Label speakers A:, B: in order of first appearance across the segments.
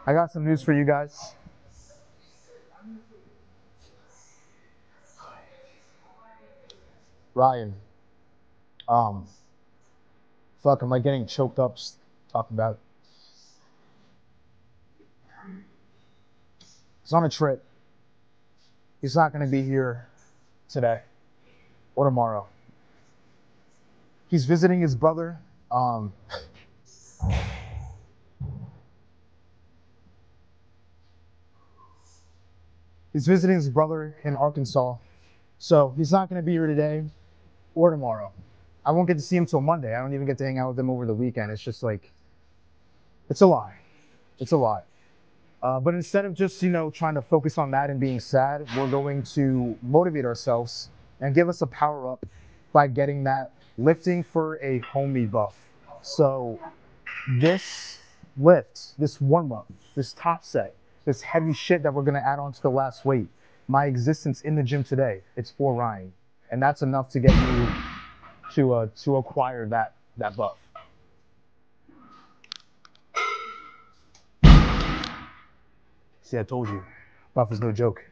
A: I got some news for you guys. Ryan, fuck, am I getting choked up talking about it? He's on a trip. He's not gonna be here today or tomorrow. He's visiting his brother. He's visiting his brother in Arkansas. So he's not gonna be here today or tomorrow. I won't get to see him till Monday. I don't even get to hang out with him over the weekend. It's just like, it's a lie. It's a lie. But instead of just, trying to focus on that and being sad, we're going to motivate ourselves and give us a power up by getting that lifting for a homie buff. So this lift, this warm up, this top set, this heavy shit that we're gonna add on to the last weight, my existence in the gym today, it's for Ryan. And that's enough to get you to acquire that buff. See, I told you, buff is no joke.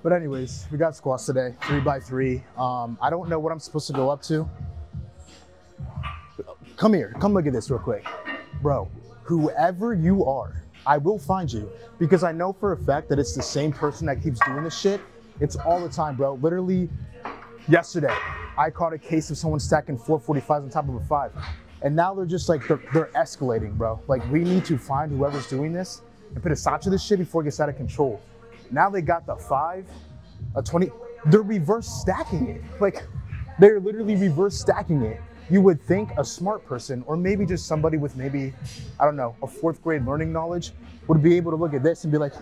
A: But anyways, we got squats today, 3x3. I don't know what I'm supposed to go up to. Come here, come look at this real quick. Bro, whoever you are, I will find you, because I know for a fact that it's the same person that keeps doing this shit. It's all the time, bro. Literally yesterday, I caught a case of someone stacking 445s on top of a 5. And now they're just like, they're escalating, bro. Like, we need to find whoever's doing this and put a stop to this shit before it gets out of control. Now they got the 5, a 20, they're reverse stacking it. Like, they're literally reverse stacking it. You would think a smart person, or maybe just somebody with maybe, I don't know, a 4th grade learning knowledge, would be able to look at this and be like,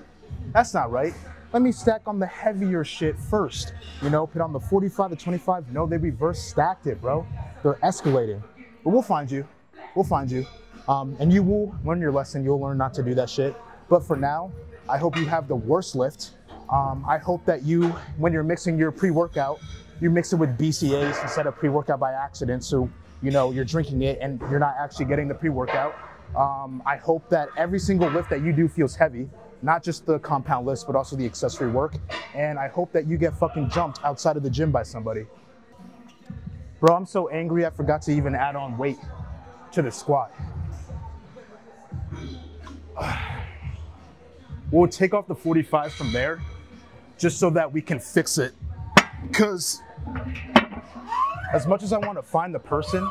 A: that's not right. Let me stack on the heavier shit first. Put on the 45, the 25. No, they reverse stacked it, bro. They're escalating. But we'll find you. We'll find you. And you will learn your lesson. You'll learn not to do that shit. But for now, I hope you have the worst lift. I hope that you, when you're mixing your pre-workout, you mix it with BCAAs instead of pre-workout by accident. So, you're drinking it and you're not actually getting the pre-workout. I hope that every single lift that you do feels heavy, not just the compound lifts, but also the accessory work. And I hope that you get fucking jumped outside of the gym by somebody. Bro, I'm so angry I forgot to even add on weight to the squat. We'll take off the 45s from there just so that we can fix it. Because as much as I want to find the person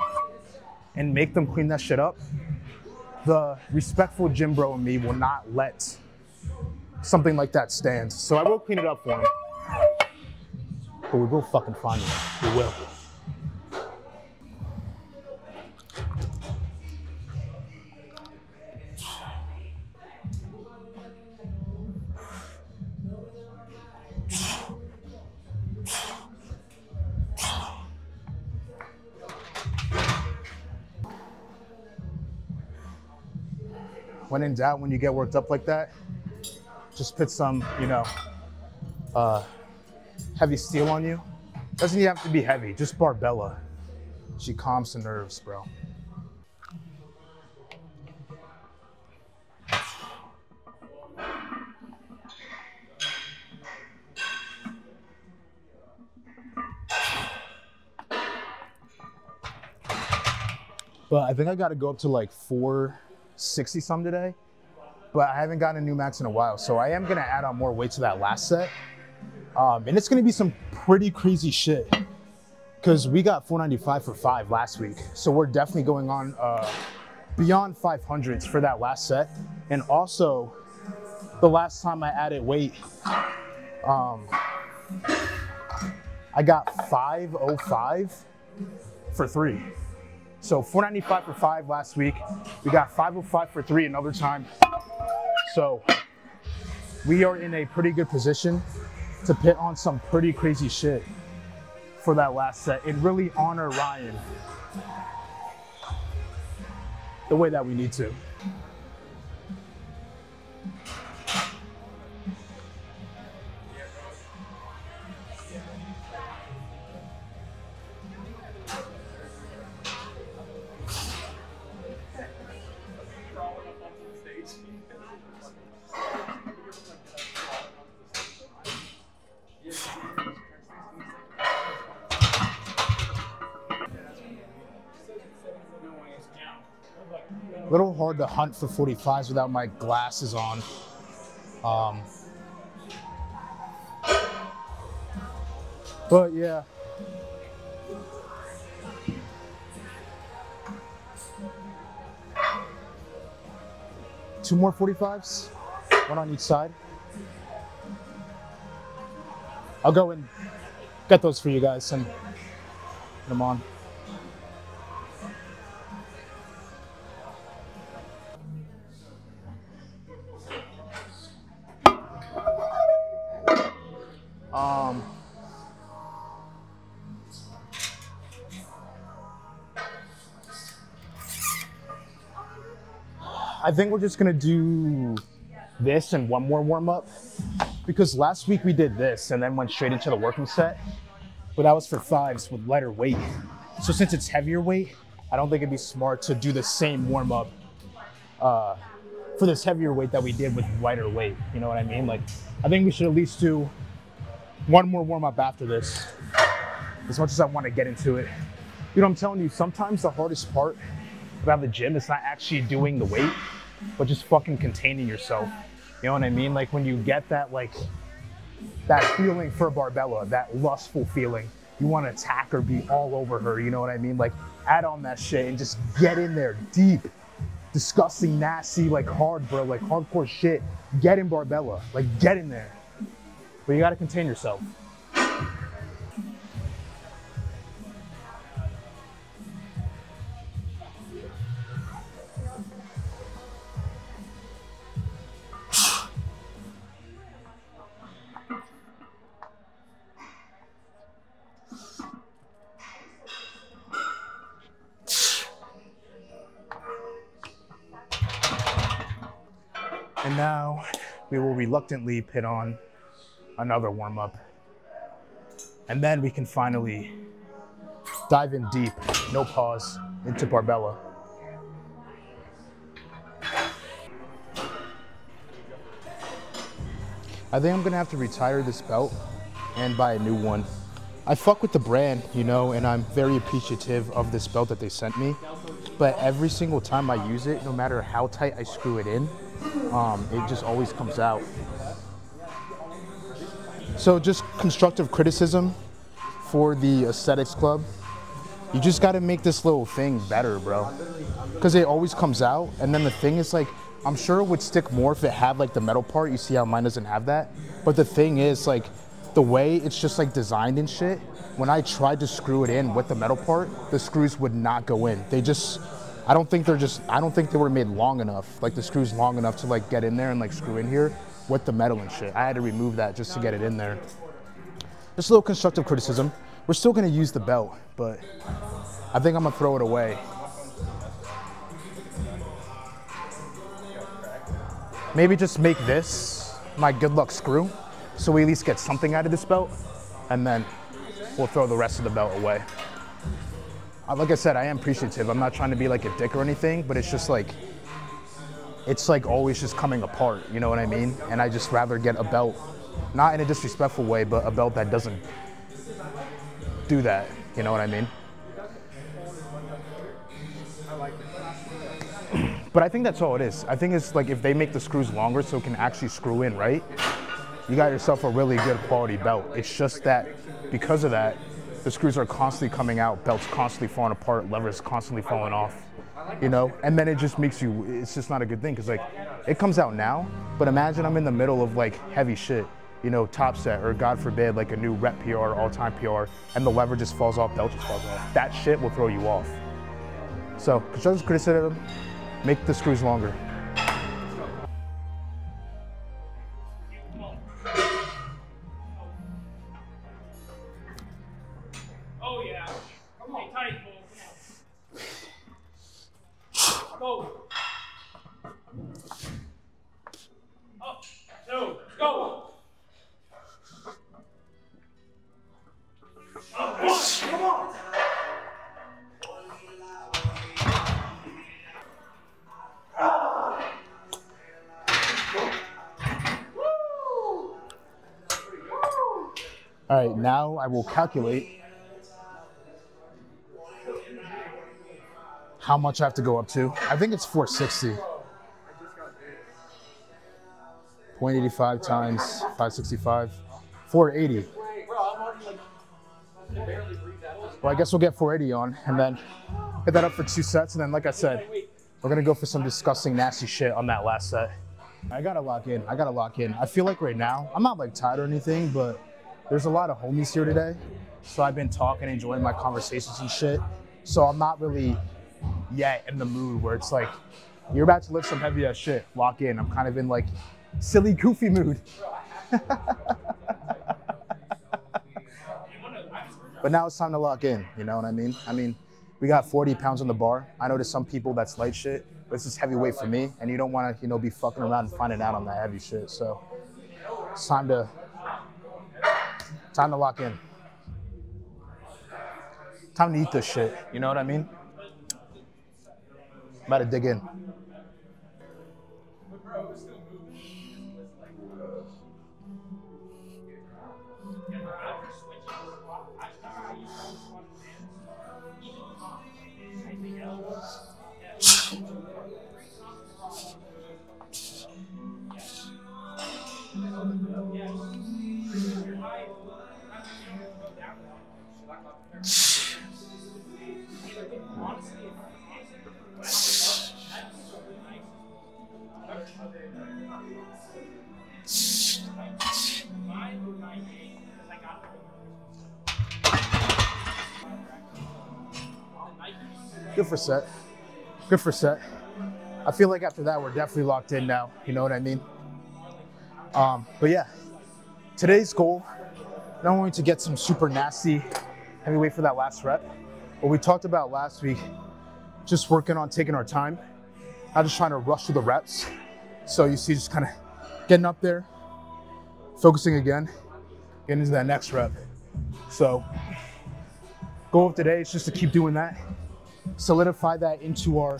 A: and make them clean that shit up, the respectful gym bro in me will not let something like that stand. So I will clean it up for him. But we will fucking find him. We will. When in doubt, when you get worked up like that, just put some, heavy steel on you. Doesn't even have to be heavy, just Barbella. She calms the nerves, bro. But I think I gotta go up to like 460 some today, but I haven't gotten a new max in a while. So I am gonna add on more weight to that last set. And it's gonna be some pretty crazy shit, because we got 495 for 5 last week. So we're definitely going on beyond 500s for that last set. And also, the last time I added weight, I got 505 for 3. So 495 for 5 last week. We got 505 for 3 another time. So we are in a pretty good position to pit on some pretty crazy shit for that last set and really honor Ryan. the way that we need to. A little hard to hunt for 45s without my glasses on. But yeah. Two more 45s, one on each side. I'll go and get those for you guys and put them on. I think we're just gonna do this and one more warm up, because last week we did this and then went straight into the working set, but that was for 5s with lighter weight. So since it's heavier weight, I don't think it'd be smart to do the same warm up for this heavier weight that we did with lighter weight. You know what I mean? Like, I think we should at least do one more warm up after this, as much as I want to get into it. You know, I'm telling you, sometimes the hardest part about the gym is not actually doing the weight, but just fucking containing yourself. You know what I mean? Like when you get that, like, that feeling for Barbella, that lustful feeling, you want to attack her, be all over her, you know what I mean? Like, add on that shit and just get in there deep, disgusting, nasty, like hard, bro, like hardcore shit. Get in Barbella, like get in there. But you gotta contain yourself. And now we will reluctantly put on another warm-up. And then we can finally dive in deep, no pause, into Barbella. I think I'm gonna have to retire this belt and buy a new one. I fuck with the brand, you know, and I'm very appreciative of this belt that they sent me. But every single time I use it, no matter how tight I screw it in, it just always comes out. So just constructive criticism for the Aesthetics Club. You just gotta make this little thing better, bro. Because it always comes out, and then the thing is, like, I'm sure it would stick more if it had like the metal part. You see how mine doesn't have that? But the thing is, like, the way it's just like designed and shit, when I tried to screw it in with the metal part, the screws would not go in. They just, I don't think they were made long enough, like the screws long enough to like get in there and like screw in here with the metal and shit. I had to remove that just to get it in there. Just a little constructive criticism. We're still gonna use the belt, but I think I'm gonna throw it away. Maybe just make this my good luck screw, so we at least get something out of this belt, and then we'll throw the rest of the belt away. Like I said, I am appreciative. I'm not trying to be like a dick or anything, but it's just like, it's like always just coming apart, you know what I mean? And I just rather get a belt, not in a disrespectful way, but a belt that doesn't do that, you know what I mean? But I think that's all it is. I think it's like if they make the screws longer so it can actually screw in, right? You got yourself a really good quality belt. It's just that because of that, the screws are constantly coming out, belts constantly falling apart, levers constantly falling off, you know? And then it just makes you, it's just not a good thing, because like, it comes out now, but imagine I'm in the middle of like heavy shit, you know, top set, or God forbid, like a new rep PR, all-time PR, and the lever just falls off, belt just falls off. That shit will throw you off. So, constructive criticism, make the screws longer.
B: Go. Up, 2, go. Up, 1, come on.
A: All right, now I will calculate how much I have to go up to. I think it's 460. 0.85 times 565, 480. Well, I guess we'll get 480 on and then hit that up for 2 sets. And then, like I said, we're gonna go for some disgusting, nasty shit on that last set. I gotta lock in. I feel like right now, I'm not like tired or anything, but there's a lot of homies here today. So I've been talking, enjoying my conversations and shit. So I'm not really yet in the mood where it's like, you're about to lift some heavy ass shit, lock in. I'm kind of in like silly, goofy mood. But now it's time to lock in, you know what I mean? I mean, we got 40 pounds on the bar. I know to some people that's light shit, but it's just heavyweight for me. And you don't want to, you know, be fucking around and finding out on that heavy shit. So it's time to lock in. Time to eat this shit, you know what I mean? About to dig in. Good for set. Good for set. I feel like after that, we're definitely locked in now. You know what I mean? But yeah, today's goal, not only to get some super nasty heavyweight for that last rep, what we talked about last week, just working on taking our time, not just trying to rush through the reps. So you see, just kind of getting up there, focusing again, getting into that next rep. So goal of today is just to keep doing that, solidify that into our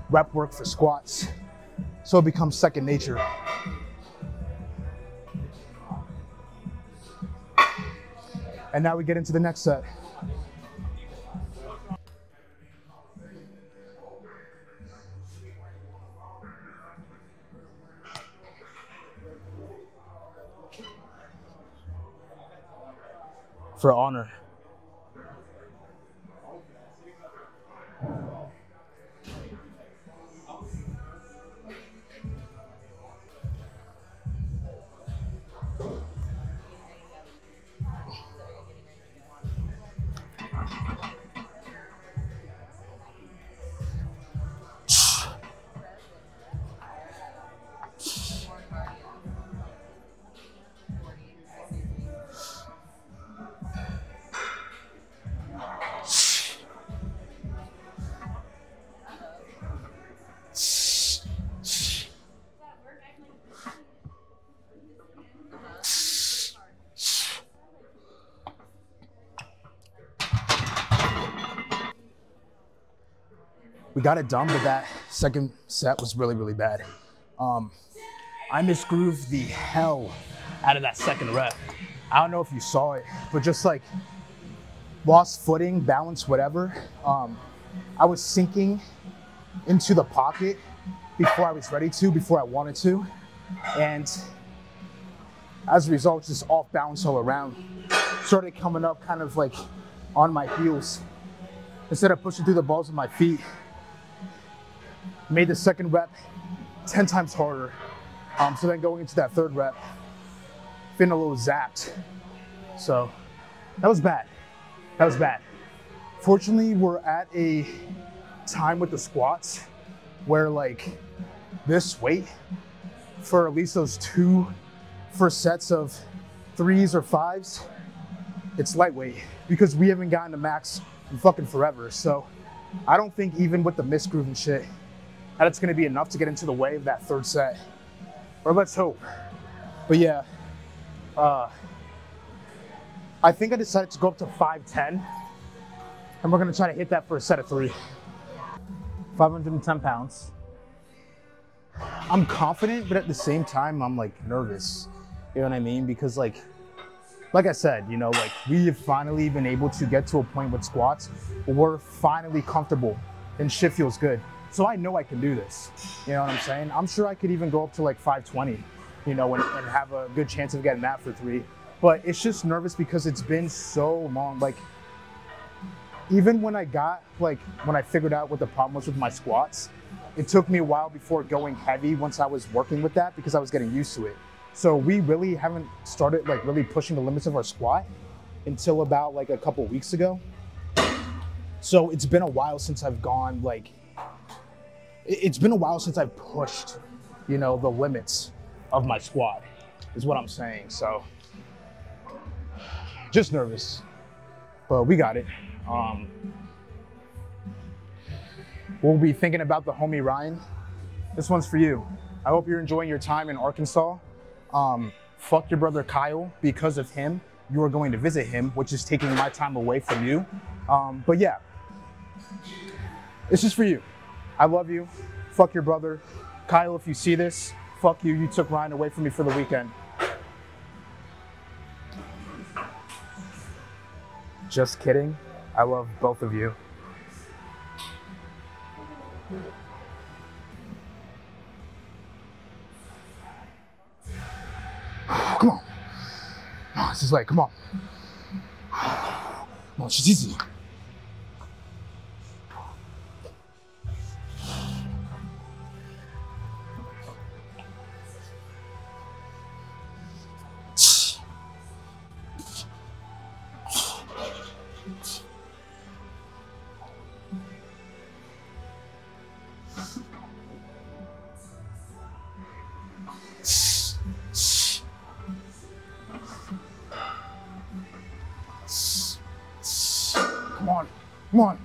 A: rep work for squats, so it becomes second nature. And now we get into the next set. For honor. We got it done, but that second set was really, really bad. I misgrooved the hell out of that second rep. I don't know if you saw it, but just like lost footing, balance, whatever. I was sinking into the pocket before I was ready to, before I wanted to. And as a result, just off balance all around. Started coming up kind of like on my heels instead of pushing through the balls with my feet. Made the second rep 10 times harder. So then going into that third rep, feeling a little zapped. So that was bad. That was bad. Fortunately, we're at a time with the squats where like this weight for at least those 2 first sets of 3s or 5s, it's lightweight because we haven't gotten to max in fucking forever. So I don't think even with the misgroove and shit, that it's gonna be enough to get into the way of that third set. Or let's hope. But yeah, I think I decided to go up to 510, and we're gonna try to hit that for a set of 3. 510 pounds. I'm confident, but at the same time, I'm like nervous. You know what I mean? Because like I said, you know, like we have finally been able to get to a point with squats where we're finally comfortable and shit feels good. So I know I can do this. You know what I'm saying? I'm sure I could even go up to like 520, you know, and have a good chance of getting that for 3. But it's just nervous because it's been so long. Like even when I figured out what the problem was with my squats, it took me a while before going heavy once I was working with that because I was getting used to it. So we really haven't started like really pushing the limits of our squat until about like a couple weeks ago. So it's been a while since I've gone like, it's been a while since I've pushed, you know, the limits of my squat is what I'm saying. So just nervous, but we got it. We'll be thinking about the homie Ryan. This one's for you. I hope you're enjoying your time in Arkansas. Fuck your brother Kyle. Because of him, you are going to visit him, which is taking my time away from you. But yeah, it's just for you. I love you. Fuck your brother. Kyle, if you see this, fuck you. You took Ryan away from me for the weekend. Just kidding. I love both of you. Come on. Oh, this is like, come on. Come on, it's easy. Come on, come on.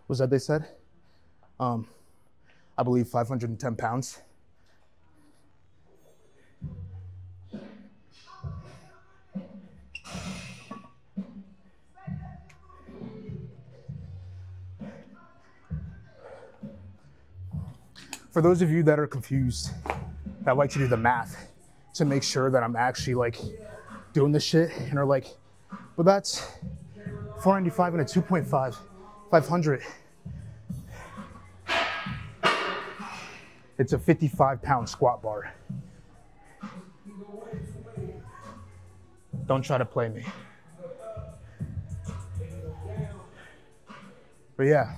A: Was that they said? I believe 510 pounds. For those of you that are confused, that like to do the math to make sure that I'm actually like doing this shit and are like, well, that's 495 and a 2.5. 500. It's a 55-pound squat bar. Don't try to play me. But yeah,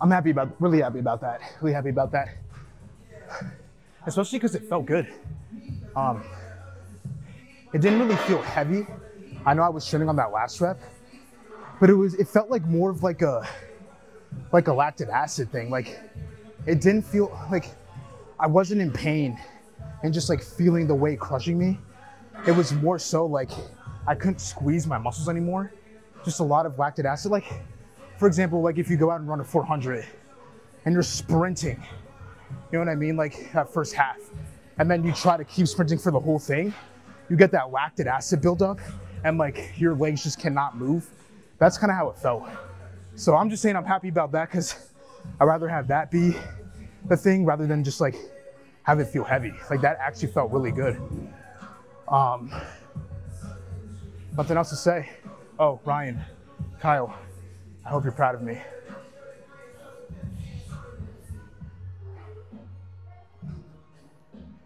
A: I'm really happy about that. Really happy about that. Especially because it felt good. It didn't really feel heavy. I know I was training on that last rep, but it felt like more of like a lactic acid thing. Like it didn't feel like I wasn't in pain and just like feeling the weight crushing me. It was more so like I couldn't squeeze my muscles anymore. Just a lot of lactic acid. Like for example, like if you go out and run a 400 and you're sprinting, you know what I mean? Like that first half, and then you try to keep sprinting for the whole thing, you get that lactic acid buildup and like your legs just cannot move. That's kind of how it felt. So I'm just saying I'm happy about that because I'd rather have that be the thing rather than just like have it feel heavy. Like that actually felt really good. Nothing else to say. Oh, Ryan, Kyle, I hope you're proud of me.